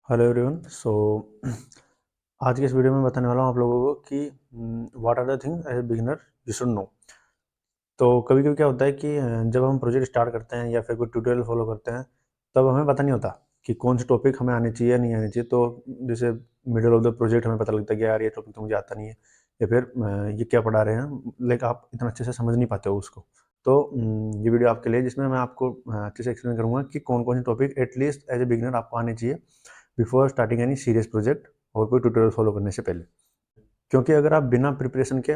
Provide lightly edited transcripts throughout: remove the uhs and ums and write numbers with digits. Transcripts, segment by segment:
Hello everyone. आज के इस वीडियो में बताने वाला हूँ आप लोगों को कि what are the thing as a beginner you should know. तो कभी कभी क्या होता है कि जब हम प्रोजेक्ट स्टार्ट करते हैं या फिर कोई ट्यूटोरियल फॉलो करते हैं तब हमें पता नहीं होता कि कौन से टॉपिक हमें आने चाहिए या नहीं आने चाहिए। तो जैसे मिडिल ऑफ द प्रोजेक्ट हमें पता लगता है कि यार ये टॉपिक तो मुझे आता नहीं है, या फिर ये क्या पढ़ा रहे हैं, लाइक आप इतना अच्छे से समझ नहीं पाते हो उसको। तो ये वीडियो आपके लिए जिसमें मैं आपको अच्छे से एक्सप्लेन करूँगा कि कौन कौन से topic at least as a beginner आपको आने चाहिए before starting any serious project और कोई ट्यूटोरियल फॉलो करने से पहले। क्योंकि अगर आप बिना प्रिपरेशन के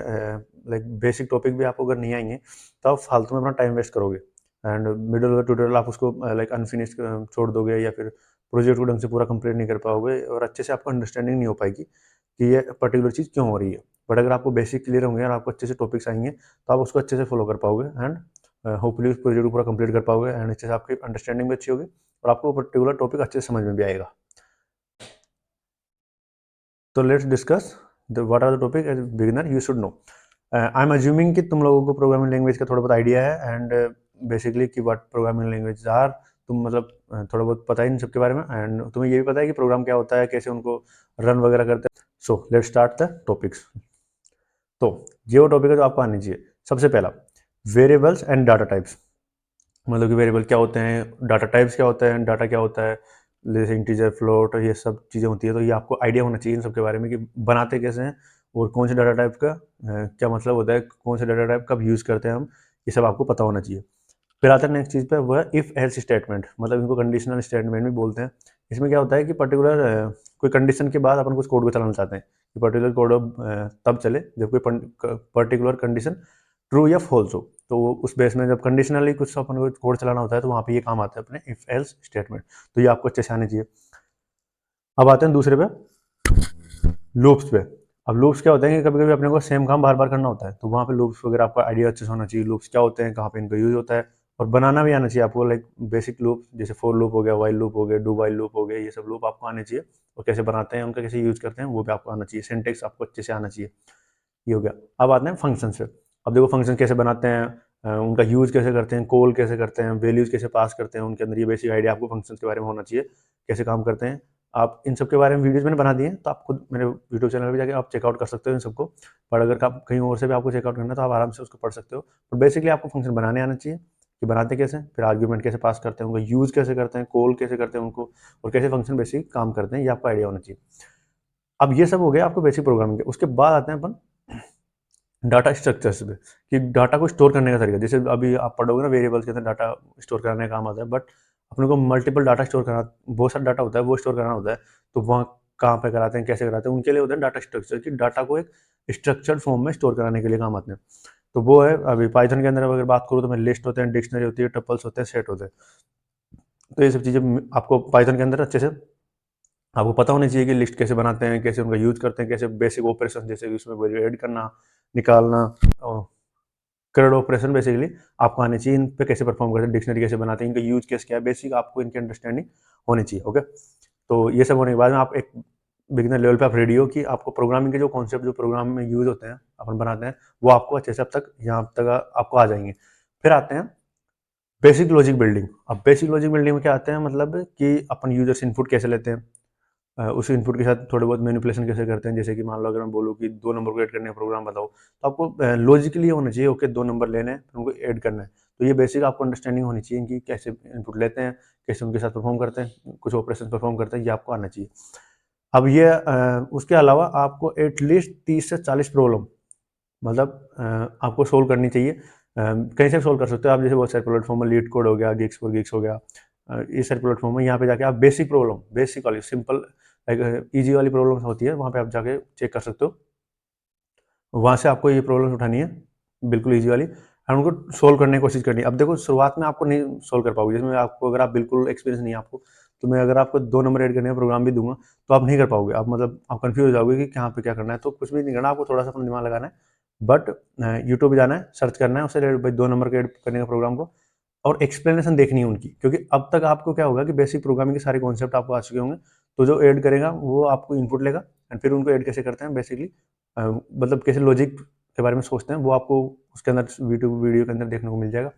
लाइक बेसिक टॉपिक भी आपको अगर नहीं आएंगे तो आप फालतू में अपना टाइम वेस्ट करोगे and middle of the tutorial आप उसको लाइक अनफिनिश छोड़ दोगे या फिर प्रोजेक्ट को ढंग से पूरा कंप्लीट नहीं कर पाओगे और अच्छे से आपको अंडरस्टैंडिंग नहीं हो पाएगी कि ये पर्टिकुलर चीज़ क्यों हो रही है। बट अगर आपको बेसिक क्लियर होंगे और आपको अच्छे से टॉपिक्स आएंगे तो आप उसको अच्छे से फॉलो कर पाओगे एंड होपफुली उस प्रोजेक्ट को पूरा कंप्लीट कर पाओगे एंड अच्छे से आपकी अंडरस्टैंडिंग भी अच्छी होगी और आपको पर्टिकुलर टॉपिक अच्छे से समझ में भी आएगा। तो let's discuss the what are the topic as beginner you should know. I am assuming कि तुम लोगों को प्रोग्रामिंग लैंग्वेज का थोड़ा बहुत आइडिया है एंड बेसिकली कि व्हाट प्रोग्रामिंग लैंग्वेज आर। तुम मतलब थोड़ा बहुत पता है इन सब के बारे में एंड तुम्हें ये भी पता है कि प्रोग्राम क्या होता है, कैसे उनको रन वगैरह करते हैं। So let's start the topics. तो ये वो टॉपिक है जो आपको आनी चाहिए। सबसे पहला, वेरिएबल्स एंड डाटा टाइप्स। मतलब कि वेरिएबल क्या होते हैं, डाटा टाइप्स क्या होता है, डाटा क्या होता है, जैसे इंटीजर, फ्लोट और ये सब चीज़ें होती है। तो ये आपको आइडिया होना चाहिए इन सब के बारे में कि बनाते कैसे हैं और कौन से डाटा टाइप का क्या मतलब होता है, कौन से डाटा टाइप कब यूज़ करते हैं हम, ये सब आपको पता होना चाहिए। फिर आता है नेक्स्ट चीज़ पे, वो है इफ़ एल्स स्टेटमेंट। मतलब इनको कंडीशनल स्टेटमेंट भी बोलते हैं। इसमें क्या होता है कि पर्टिकुलर कोई कंडीशन के बाद अपन कुछ कोड को चलाना चाहते हैं कि पर्टिकुलर कोड तब चले जब कोई पर्टिकुलर कंडीशन ट्रू या फॉल्स हो। तो उस बेस में जब कंडीशनली कुछ अपन को कोड चलाना होता है तो वहाँ पे ये काम आता है अपने इफ एल्स स्टेटमेंट। तो ये आपको अच्छे से आने चाहिए। अब आते हैं दूसरे पे, लूप्स पे। अब लूप्स क्या होते हैं कि कभी कभी अपने को सेम काम बार बार करना होता है तो वहाँ पे लूप्स वगैरह आपका आइडिया अच्छे से होना चाहिए। लूप्स क्या होते हैं, कहाँ पे इनका यूज होता है और बनाना भी आना चाहिए आपको। लाइक बेसिक लूप जैसे फॉर लूप हो गया, वाइल लूप हो गया, डू वाइल लूप हो गया, ये सब लूप आपको आने चाहिए और कैसे बनाते हैं, उनका कैसे यूज करते हैं वो भी आपको आना चाहिए। सिंटेक्स आपको अच्छे से आना चाहिए। ये हो गया। अब आते हैं फंक्शन पे। अब देखो फंक्शन कैसे बनाते हैं, उनका यूज कैसे करते हैं, कॉल कैसे करते हैं, वैल्यूज कैसे पास करते हैं उनके अंदर, ये बेसिक आइडिया आपको फंक्शन के बारे में होना चाहिए, कैसे काम करते हैं। आप इन सब के बारे में वीडियोज मैंने बना दिए हैं तो आप खुद मेरे यूट्यूब चैनल पर जाकर आप चेकआउट कर सकते हो इन सबको। पर अगर आप कहीं और से भी आपको चेकआउट करना है तो आप आराम से उसको पढ़ सकते हो। तो बेसिकली आपको फंक्शन बनाने आना चाहिए कि बनाते कैसे, फिर आर्ग्यूमेंट कैसे पास करते हैं, उनका यूज कैसे करते हैं, कॉल कैसे करते हैं उनको, और कैसे फंक्शन बेसिक काम करते हैं, ये आपको आइडिया होना चाहिए। अब ये सब हो गया आपको बेसिक प्रोग्रामिंग के। उसके बाद आते हैं अपन डाटा स्ट्रक्चर्स पे कि डाटा को स्टोर करने का तरीका। जैसे अभी आप पढ़ोगे ना, वेरिएबल्स के अंदर डाटा स्टोर करने का काम आता है, बट अपने को मल्टीपल डाटा स्टोर करना, बहुत सारा डाटा होता है वो स्टोर करना होता है। तो वहाँ कहाँ पे कराते हैं, कैसे कराते हैं, उनके लिए होता है डाटा स्ट्रक्चर कि डाटा को एक स्ट्रक्चर्ड फॉर्म में स्टोर कराने के लिए काम आते हैं। तो वो है, अभी पाइथन के अंदर अगर बात करूँ तो मैं लिस्ट होते हैं, डिक्शनरी होती है, टपल्स होते हैं, सेट होते हैं। तो ये सब चीज़ें आपको पाइथन के अंदर अच्छे से आपको पता होनी चाहिए कि लिस्ट कैसे बनाते हैं, कैसे उनका यूज करते हैं, कैसे बेसिक ऑपरेशन जैसे कि उसमें वैल्यू ऐड करना, निकालना, करेक्ट ऑपरेशन बेसिकली आपको आने चाहिए। इन पे कैसे परफॉर्म करते हैं, डिक्शनरी कैसे बनाते हैं, इनका यूज केस क्या है, बेसिक आपको इनकी अंडरस्टैंडिंग होनी चाहिए। ओके, तो ये सब होने के बाद में आप एक बिगिनर लेवल पे आप रेडी हो कि आपको प्रोग्रामिंग के जो कॉन्सेप्ट जो प्रोग्राम में यूज होते हैं अपन बनाते हैं वो आपको अच्छे से अब तक यहाँ तक आपको आ जाएंगे। फिर आते हैं बेसिक लॉजिक बिल्डिंग। अब बेसिक लॉजिक बिल्डिंग में क्या आते हैं, मतलब कि अपन यूजर्स इनपुट कैसे लेते हैं, उस इनपुट के साथ थोड़े बहुत मैनिपुलेशन कैसे करते हैं। जैसे कि मान लो अगर मैं बोलूँ कि 2 नंबर को ऐड करने का प्रोग्राम बताओ तो आपको लॉजिकली होना चाहिए, ओके 2 नंबर लेने हैं उनको ऐड करना है। तो ये बेसिक आपको अंडरस्टैंडिंग होनी चाहिए कि कैसे इनपुट लेते हैं, कैसे उनके साथ परफॉर्म करते हैं, कुछ ऑपरेशन परफॉर्म करते हैं, ये आपको आना चाहिए। अब ये उसके अलावा आपको एटलीस्ट 30 से 40 प्रॉब्लम मतलब आपको सोल्व करनी चाहिए। कहीं से सोल्व कर सकते हो आप, जैसे बहुत सारे प्लेटफॉर्म में लीड कोड हो गया, गिग्स फॉर गिग्स हो गया, ये सारे प्लेटफॉर्म है। यहाँ पे जाके आप बेसिक प्रॉब्लम, बेसिक वाली सिंपल लाइक ईजी वाली प्रॉब्लम होती है, वहाँ पे आप जाके चेक कर सकते हो। वहाँ से आपको ये प्रॉब्लम उठानी है बिल्कुल ईजी वाली और उनको सोल्व करने की कोशिश करनी है। अब देखो शुरुआत में आपको नहीं सोल्व कर पाओगे, जिसमें आपको अगर आप बिल्कुल एक्सपीरियंस नहीं है आपको, तो मैं अगर आपको 2 नंबर ऐड करने का प्रोग्राम भी दूंगा तो आप नहीं कर पाओगे। आप मतलब आप कंफ्यूज हो जाओगे कि कहाँ पे क्या करना है। तो कुछ भी नहीं करना, आपको थोड़ा सा अपना दिमाग लगाना है, बट यूट्यूब पे जाना है, सर्च करना है उससे भाई 2 नंबर का ऐड करने का प्रोग्राम को, और एक्सप्लेनेशन देखनी है उनकी। क्योंकि अब तक आपको क्या होगा कि बेसिक प्रोग्रामिंग के सारे कॉन्सेप्ट आपको आ चुके होंगे। तो जो ऐड करेगा वो आपको इनपुट लेगा एंड फिर उनको ऐड कैसे करते हैं बेसिकली, मतलब कैसे लॉजिक के बारे में सोचते हैं वो आपको उसके अंदर वीडियो वीडियो के अंदर देखने को मिल जाएगा।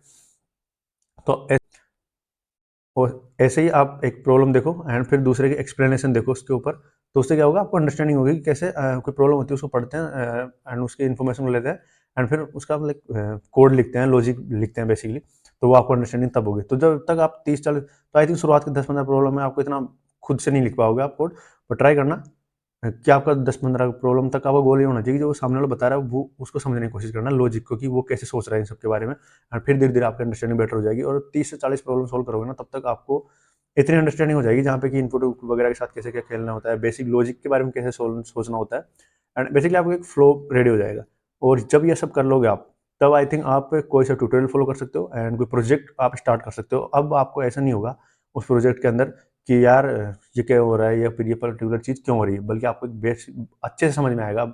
तो ऐसे ही आप एक प्रॉब्लम देखो एंड फिर दूसरे की एक्सप्लेनेशन देखो उसके ऊपर, तो उससे क्या होगा, आपको अंडरस्टैंडिंग होगी कि कैसे कोई प्रॉब्लम होती है उसको पढ़ते हैं एंड उसकी इन्फॉर्मेशन को लेते हैं एंड फिर उसका लाइक कोड लिखते हैं, लॉजिक लिखते हैं बेसिकली, तो वो आपको अंडरस्टैंडिंग तब होगी। तो जब तक आप 30-40, तो आई थिंक शुरुआत के 10-15 प्रॉब्लम में आपको इतना खुद से नहीं लिख पाओगे आप कोड, पर ट्राई करना कि आपका 10-15 प्रॉब्लम तक आपका गोल ये होना चाहिए कि जो वो सामने वाला बता रहा है वो उसको समझने की कोशिश करना लॉजिक को, कि वो कैसे सोच रहा है इन सब के बारे में, और फिर धीरे धीरे आपकी अंडरस्टैंडिंग बेटर हो जाएगी। और 30 से 40 प्रॉब्लम सॉल्व करोगे ना, तब तक आपको इतनी अंडरस्टैंडिंग हो जाएगी जहाँ पे कि इनपुट वगैरह के साथ कैसे क्या खेलना होता है, बेसिक लॉजिक के बारे में कैसे सोचना होता है, एंड बेसिकली आपको एक फ्लो रेडी हो जाएगा। और जब ये सब कर लोगे आप, तब आई थिंक आप कोई सा ट्यूटोरियल फॉलो कर सकते हो एंड कोई प्रोजेक्ट आप स्टार्ट कर सकते हो। अब आपको ऐसा नहीं होगा उस प्रोजेक्ट के अंदर कि यार ये क्या हो रहा है या फिर ये पर्टिकुलर चीज़ क्यों हो रही है, बल्कि आपको एक बेस अच्छे से समझ में आएगा अब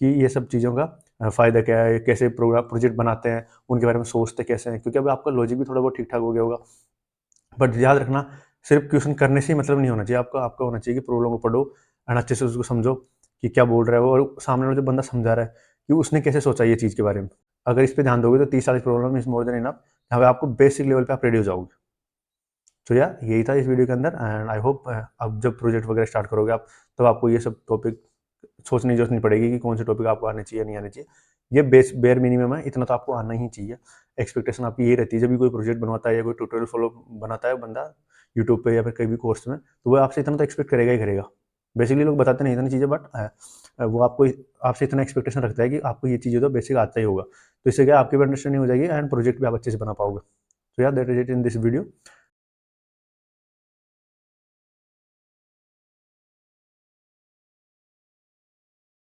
कि ये सब चीज़ों का फ़ायदा क्या है, कैसे प्रोग्राम प्रोजेक्ट बनाते हैं, उनके बारे में सोचते कैसे हैं, क्योंकि अब आपका लॉजिक भी थोड़ा बहुत ठीक ठाक हो गया होगा। बट याद रखना, सिर्फ क्वेश्चन करने से ही मतलब नहीं होना चाहिए, आपका आपका होना चाहिए कि प्रॉब्लम को पढ़ो एंड अच्छे से उसको समझो कि क्या बोल रहा है वो, और सामने वाला जो बंदा समझा रहा है कि उसने कैसे सोचा ये चीज़ के बारे में। अगर इस पे ध्यान दोगे तो 30-40 problem is more than enough, यहाँ पे आपको बेसिक लेवल पे आप रेडी हो जाओगे। तो यार यही था इस वीडियो के अंदर, एंड आई होप अब जब प्रोजेक्ट वगैरह स्टार्ट करोगे आप, तब आपको ये सब टॉपिक सोचने की जरूरत नहीं पड़ेगी कि कौन से टॉपिक आपको आने चाहिए नहीं आने चाहिए। ये बेयर मिनिमम है, इतना तो आपको आना ही चाहिए। एक्सपेक्टेशन आपकी ये रहती है जब भी कोई प्रोजेक्ट बनवाता है या कोई ट्यूटोरियल फॉलो बनाता है बंदा यूट्यूब पे या फिर कहीं भी कोर्स में, तो वो आपसे इतना तो एक्सपेक्ट करेगा ही करेगा। बेसिकली लोग बताते नहीं इतनी चीज़ें, बट वो आपको आपसे इतना एक्सपेक्टेशन रखता है कि आपको ये चीज़ें तो बेसिक आता ही होगा, तो इससे क्या आपकी भी अंडरस्टैंडिंग हो जाएगी एंड प्रोजेक्ट भी आप अच्छे से बना पाओगे। तो यार that is it in this video.